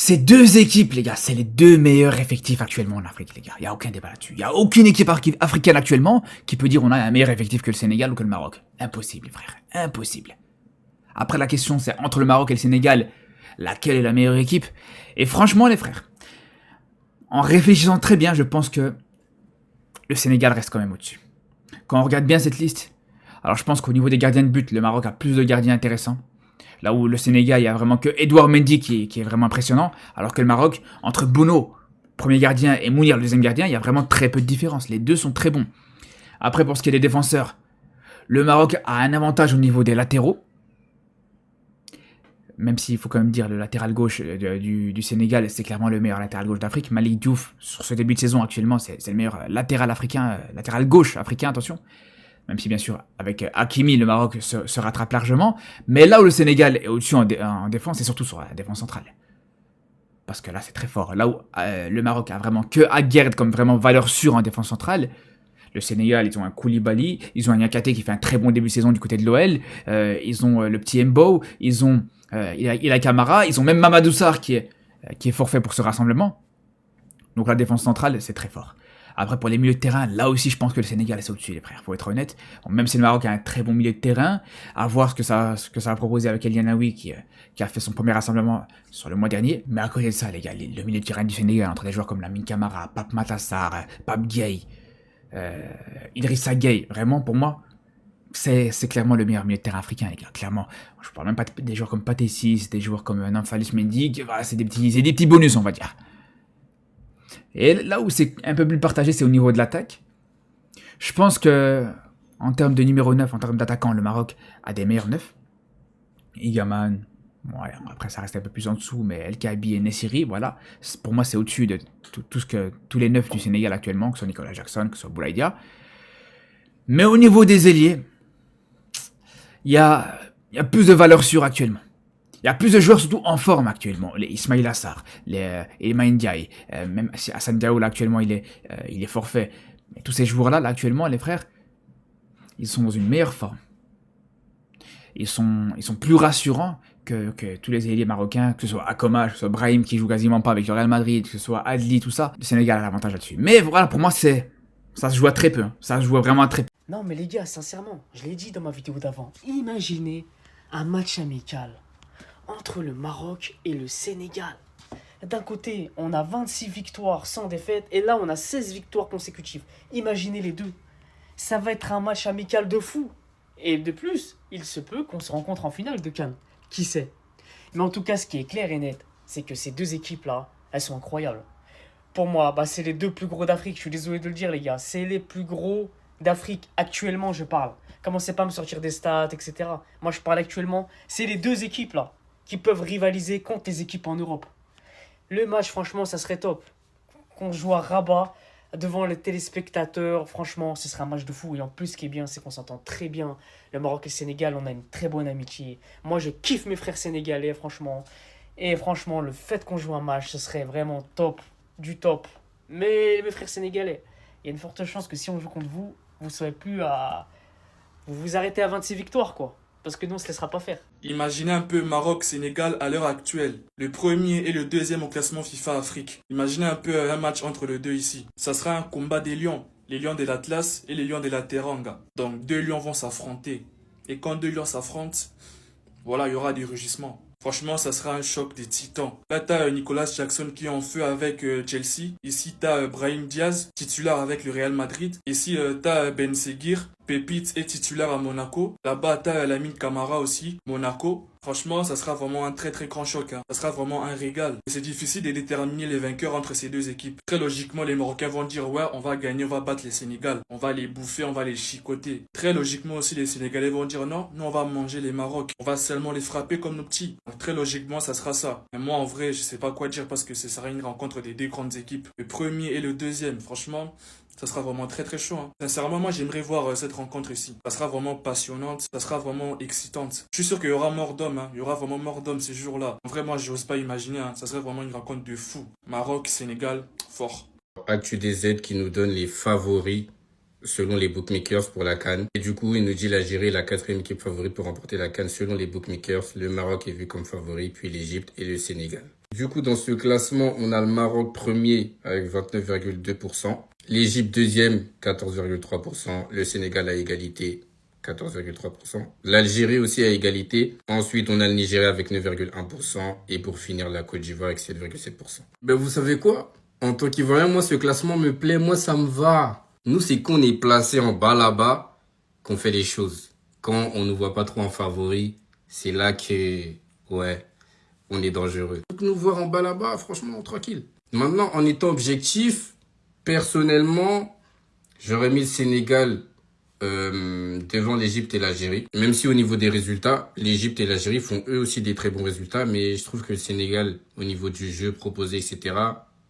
Ces deux équipes, les gars, c'est les deux meilleurs effectifs actuellement en Afrique, les gars. Il n'y a aucun débat là-dessus. Il n'y a aucune équipe africaine actuellement qui peut dire on a un meilleur effectif que le Sénégal ou que le Maroc. Impossible, frère. Impossible. Après, la question, c'est entre le Maroc et le Sénégal, laquelle est la meilleure équipe? Et franchement, les frères, en réfléchissant très bien, je pense que le Sénégal reste quand même au-dessus. Quand on regarde bien cette liste, alors je pense qu'au niveau des gardiens de but, le Maroc a plus de gardiens intéressants. Là où le Sénégal, il n'y a vraiment que Edouard Mendy qui est vraiment impressionnant, alors que le Maroc, entre Bono, premier gardien, et Mounir, le deuxième gardien, il y a vraiment très peu de différence. Les deux sont très bons. Après, pour ce qui est des défenseurs, le Maroc a un avantage au niveau des latéraux, même s'il faut quand même dire le latéral gauche du Sénégal, c'est clairement le meilleur latéral gauche d'Afrique. Malik Diouf, sur ce début de saison actuellement, c'est le meilleur latéral africain, latéral gauche africain, attention. Même si bien sûr, avec Hakimi, le Maroc se rattrape largement. Mais là où le Sénégal est au-dessus en défense, c'est surtout sur la défense centrale. Parce que là, c'est très fort. Là où le Maroc a vraiment que Aguerd comme vraiment valeur sûre en défense centrale, le Sénégal, ils ont un Koulibaly, ils ont un Niakhaté qui fait un très bon début de saison du côté de l'OL, ils ont le petit Mbo, ils ont il a Camara, ils ont même Mamadou Sarr qui est forfait pour ce rassemblement. Donc la défense centrale, c'est très fort. Après, pour les milieux de terrain, là aussi, je pense que le Sénégal est au-dessus, les frères, faut être honnête. Bon, même si le Maroc a un très bon milieu de terrain, à voir ce que ça va proposer avec El Yanaoui qui a fait son premier rassemblement sur le mois dernier. Mais à côté de ça, les gars, le milieu de terrain du Sénégal, entre des joueurs comme Lamine Camara, Pape Matar, Pape Gueye, Idrissa Gueye, vraiment, pour moi, c'est clairement le meilleur milieu de terrain africain, les gars, clairement. Je parle même pas des joueurs comme Pathé Ciss, des joueurs comme Namphalis Mendy, voilà, c'est des petits bonus, on va dire. Et là où c'est un peu plus partagé, c'est au niveau de l'attaque. Je pense que, en termes de numéro 9, en termes d'attaquant, le Maroc a des meilleurs 9. Igaman, ouais, après ça reste un peu plus en dessous, mais El Kaabi et Nessiri, voilà. Pour moi, c'est au-dessus de tous les 9 du Sénégal actuellement, que ce soit Nicolas Jackson, que ce soit Boulaïdia. Mais au niveau des ailiers, il y a plus de valeur sûre actuellement. Il y a plus de joueurs surtout en forme actuellement. Les Ismail Assar, les Iliman Ndiaye, même si Hassan Diao là actuellement il est forfait. Mais tous ces joueurs-là actuellement, les frères, ils sont dans une meilleure forme. Ils sont plus rassurants que tous les ailiers marocains, que ce soit Akoma, que ce soit Brahim qui joue quasiment pas avec le Real Madrid, que ce soit Adli, tout ça. Le Sénégal a l'avantage là-dessus. Mais voilà, pour moi, ça se joue à très peu. Hein. Ça se joue vraiment à très peu. Non mais les gars, sincèrement, je l'ai dit dans ma vidéo d'avant. Imaginez un match amical entre le Maroc et le Sénégal. D'un côté, on a 26 victoires sans défaite, et là, on a 16 victoires consécutives. Imaginez les deux. Ça va être un match amical de fou. Et de plus, il se peut qu'on se rencontre en finale de CAN. Qui sait? Mais en tout cas, ce qui est clair et net, c'est que ces deux équipes-là, elles sont incroyables. Pour moi, c'est les deux plus gros d'Afrique. Je suis désolé de le dire, les gars. C'est les plus gros d'Afrique. Actuellement, je parle. Commencez pas à me sortir des stats, etc. Moi, je parle actuellement. C'est les deux équipes-là qui peuvent rivaliser contre les équipes en Europe. Le match, franchement, ça serait top. Qu'on joue à Rabat, devant les téléspectateurs, franchement, ce serait un match de fou. Et en plus, ce qui est bien, c'est qu'on s'entend très bien. Le Maroc et le Sénégal, on a une très bonne amitié. Moi, je kiffe mes frères sénégalais, franchement. Et franchement, le fait qu'on joue un match, ce serait vraiment top, du top. Mais mes frères sénégalais, il y a une forte chance que si on joue contre vous, vous ne serez plus à... Vous vous arrêtez à 26 victoires, quoi. Parce que nous, on ne se laissera pas faire. Imaginez un peu Maroc-Sénégal à l'heure actuelle. Le premier et le deuxième au classement FIFA Afrique. Imaginez un peu un match entre les deux ici. Ça sera un combat des lions. Les lions de l'Atlas et les lions de la Teranga. Donc deux lions vont s'affronter. Et quand deux lions s'affrontent, voilà, il y aura des rugissements. Franchement, ça sera un choc des titans. Là, t'as Nicolas Jackson qui est en feu avec Chelsea. Ici, t'as Brahim Diaz, titulaire avec le Real Madrid. Ici, t'as Ben Seguir, pépite et titulaire à Monaco. Là-bas, t'as Lamine Camara aussi, Monaco. Franchement, ça sera vraiment un très très grand choc. Hein. Ça sera vraiment un régal. Et c'est difficile de déterminer les vainqueurs entre ces deux équipes. Très logiquement, les Marocains vont dire ouais, on va gagner, on va battre les Sénégal. On va les bouffer, on va les chicoter. Très logiquement aussi, les Sénégalais vont dire non, nous on va manger les Maroc. On va seulement les frapper comme nos petits. Donc très logiquement, ça sera ça. Mais moi, en vrai, je sais pas quoi dire parce que ce sera une rencontre des deux grandes équipes. Le premier et le deuxième, franchement... Ça sera vraiment très très chaud. Hein. Sincèrement, moi j'aimerais voir cette rencontre ici. Ça sera vraiment passionnante, ça sera vraiment excitante. Je suis sûr qu'il y aura mort d'homme, hein. Il y aura vraiment mort d'homme ces jours-là. En vrai, moi j'ose pas imaginer, hein. Ça serait vraiment une rencontre de fou. Maroc, Sénégal, fort. Actu DZ qui nous donne les favoris selon les bookmakers pour la CAN. Et du coup, il nous dit l'Algérie est la quatrième équipe favorite pour remporter la CAN selon les bookmakers. Le Maroc est vu comme favori, puis l'Égypte et le Sénégal. Du coup, dans ce classement, on a le Maroc premier avec 29,2%. L'Égypte deuxième, 14,3%. Le Sénégal à égalité, 14,3%. L'Algérie aussi à égalité. Ensuite, on a le Nigeria avec 9,1%. Et pour finir, la Côte d'Ivoire avec 7,7%. Ben, vous savez quoi? En tant qu'Ivoirien, moi, ce classement me plaît. Moi, ça me va. Nous, c'est qu'on est placé en bas là-bas qu'on fait les choses. Quand on ne nous voit pas trop en favori, c'est là que, ouais, on est dangereux. Donc, nous voir en bas là-bas, franchement, tranquille. Maintenant, en étant objectif, personnellement, j'aurais mis le Sénégal devant l'Égypte et l'Algérie. Même si au niveau des résultats, l'Égypte et l'Algérie font eux aussi des très bons résultats, mais je trouve que le Sénégal, au niveau du jeu proposé, etc.,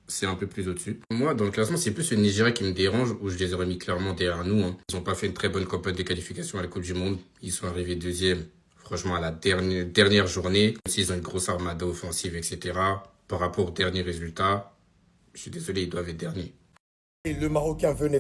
c'est un peu plus au-dessus. Moi, dans le classement, c'est plus le Nigeria qui me dérange, où je les aurais mis clairement derrière nous. Ils n'ont pas fait une très bonne campagne de qualification à la Coupe du Monde. Ils sont arrivés deuxième, franchement, à la dernière journée. S'ils ont une grosse armada offensive, etc., par rapport aux derniers résultats, je suis désolé, ils doivent être derniers. Et le Marocain, venez.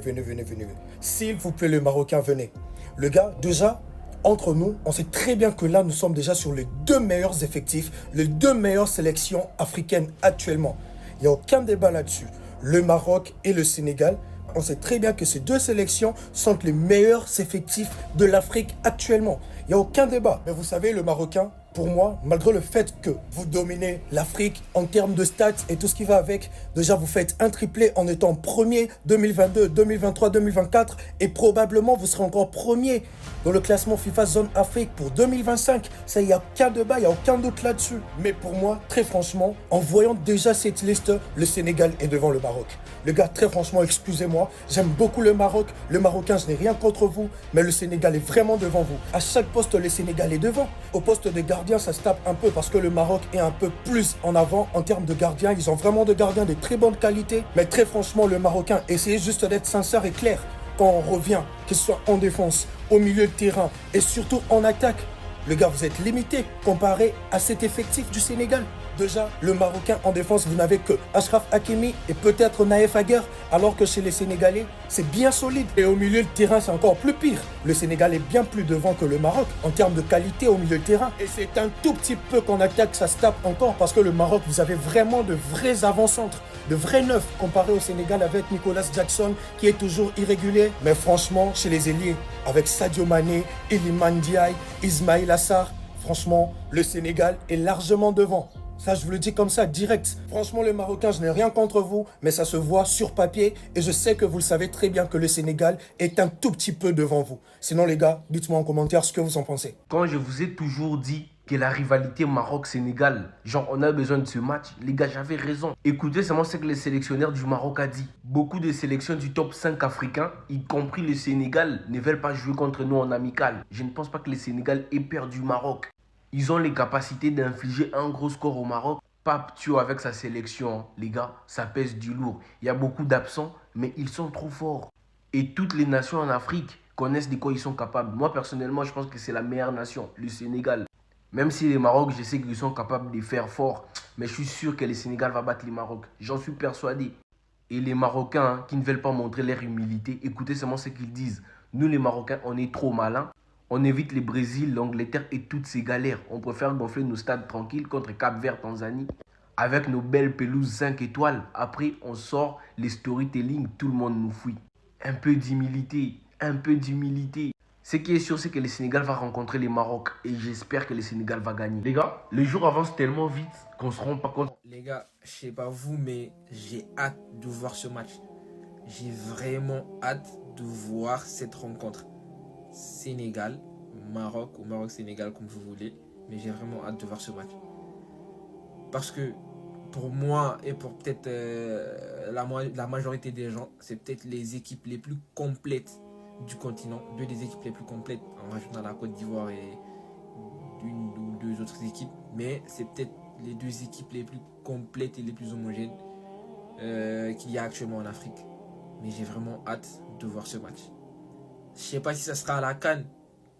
S'il vous plaît, le Marocain, venez. Le gars, déjà, entre nous, on sait très bien que là, nous sommes déjà sur les 2 meilleurs effectifs, les 2 meilleures sélections africaines actuellement. Il n'y a aucun débat là-dessus. Le Maroc et le Sénégal, on sait très bien que ces 2 sélections sont les meilleurs effectifs de l'Afrique actuellement. Il n'y a aucun débat. Mais vous savez, le Marocain, pour moi, malgré le fait que vous dominez l'Afrique en termes de stats et tout ce qui va avec, déjà vous faites un triplé en étant premier 2022, 2023, 2024 et probablement vous serez encore premier dans le classement FIFA Zone Afrique pour 2025. Ça, il n'y a aucun débat, il n'y a aucun doute là-dessus. Mais pour moi, très franchement, en voyant déjà cette liste, le Sénégal est devant le Maroc. Les gars, très franchement, excusez-moi, j'aime beaucoup le Maroc. Le Marocain, je n'ai rien contre vous, mais le Sénégal est vraiment devant vous. À chaque poste, le Sénégal est devant. Au poste de gardien, ça se tape un peu parce que le Maroc est un peu plus en avant en termes de gardiens. Ils ont vraiment des gardiens de très bonne qualité. Mais très franchement, le Marocain, essayez juste d'être sincère et clair. Quand on revient, que ce soit en défense, au milieu de terrain et surtout en attaque, les gars, vous êtes limité comparé à cet effectif du Sénégal. Déjà, le Marocain en défense, vous n'avez que Achraf Hakimi et peut-être Naïf Aguer, alors que chez les Sénégalais, c'est bien solide. Et au milieu de terrain, c'est encore plus pire. Le Sénégal est bien plus devant que le Maroc en termes de qualité au milieu de terrain. Et c'est un tout petit peu qu'en attaque, ça se tape encore parce que le Maroc, vous avez vraiment de vrais avant-centres, de vrais neufs comparé au Sénégal avec Nicolas Jackson qui est toujours irrégulier. Mais franchement, chez les ailiers, avec Sadio Mané, Iliman Ndiaye, Ismaïl Assar, franchement, le Sénégal est largement devant. Ça, je vous le dis comme ça, direct. Franchement, les Marocains, je n'ai rien contre vous, mais ça se voit sur papier. Et je sais que vous le savez très bien que le Sénégal est un tout petit peu devant vous. Sinon, les gars, dites-moi en commentaire ce que vous en pensez. Quand je vous ai toujours dit que la rivalité Maroc-Sénégal, genre on a besoin de ce match, les gars, j'avais raison. Écoutez seulement ce que le sélectionneur du Maroc a dit. Beaucoup de sélections du top 5 africain, y compris le Sénégal, ne veulent pas jouer contre nous en amical. Je ne pense pas que le Sénégal ait perdu du Maroc. Ils ont les capacités d'infliger un gros score au Maroc. Pape Thio avec sa sélection, les gars, ça pèse du lourd. Il y a beaucoup d'absents, mais ils sont trop forts. Et toutes les nations en Afrique connaissent de quoi ils sont capables. Moi, personnellement, je pense que c'est la meilleure nation, le Sénégal. Même si les Maroc, je sais qu'ils sont capables de faire fort, mais je suis sûr que le Sénégal va battre les Maroc. J'en suis persuadé. Et les Marocains qui ne veulent pas montrer leur humilité, écoutez seulement ce qu'ils disent. Nous, les Marocains, on est trop malins. On évite le Brésil, l'Angleterre et toutes ces galères. On préfère gonfler nos stades tranquilles contre Cap-Vert, Tanzanie. Avec nos belles pelouses 5 étoiles. Après, on sort les storytelling, tout le monde nous fuit. Un peu d'humilité, un peu d'humilité. Ce qui est sûr, c'est que le Sénégal va rencontrer les Maroc. Et j'espère que le Sénégal va gagner. Les gars, les jours avancent tellement vite qu'on se rend pas compte. Les gars, je sais pas vous, mais j'ai hâte de voir ce match. J'ai vraiment hâte de voir cette rencontre. Sénégal, Maroc ou Maroc-Sénégal comme vous voulez, mais j'ai vraiment hâte de voir ce match. Parce que pour moi et pour peut-être la majorité des gens, c'est peut-être les équipes les plus complètes du continent, deux des équipes les plus complètes en rajoutant la Côte d'Ivoire et une ou deux autres équipes, mais c'est peut-être les deux équipes les plus complètes et les plus homogènes qu'il y a actuellement en Afrique. Mais j'ai vraiment hâte de voir ce match. Je sais pas si ça sera à la CAN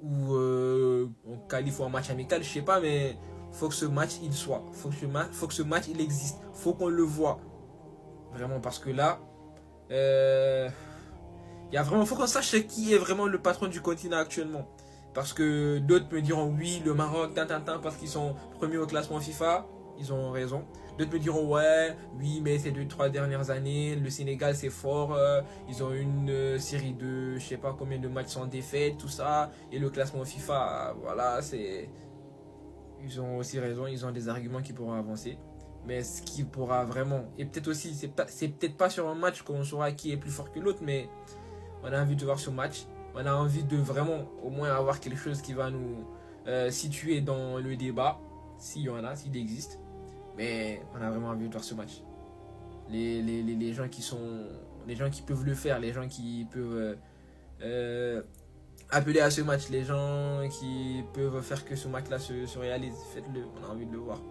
ou on qualifie un match amical, je sais pas, mais faut que ce match il soit, faut que ce match il existe, faut qu'on le voit vraiment, parce que là il y a vraiment, faut qu'on sache qui est vraiment le patron du continent actuellement, parce que d'autres me diront oui le Maroc parce qu'ils sont premiers au classement FIFA, ils ont raison, D'autres me diront, ouais, oui, mais ces 2-3 dernières années, le Sénégal, c'est fort. Ils ont une série de, je sais pas combien de matchs sans défaite, tout ça. Et le classement FIFA, voilà, c'est... Ils ont aussi raison, ils ont des arguments qui pourront avancer. Mais ce qui pourra vraiment... Et peut-être aussi, c'est peut-être pas sur un match qu'on saura qui est plus fort que l'autre, mais on a envie de voir ce match. On a envie de vraiment, au moins, avoir quelque chose qui va nous situer dans le débat. S'il y en a, s'il existe. Mais on a vraiment envie de voir ce match. Les gens qui sont... Les gens qui peuvent le faire, les gens qui peuvent appeler à ce match, les gens qui peuvent faire que ce match-là se réalise. Faites-le, on a envie de le voir.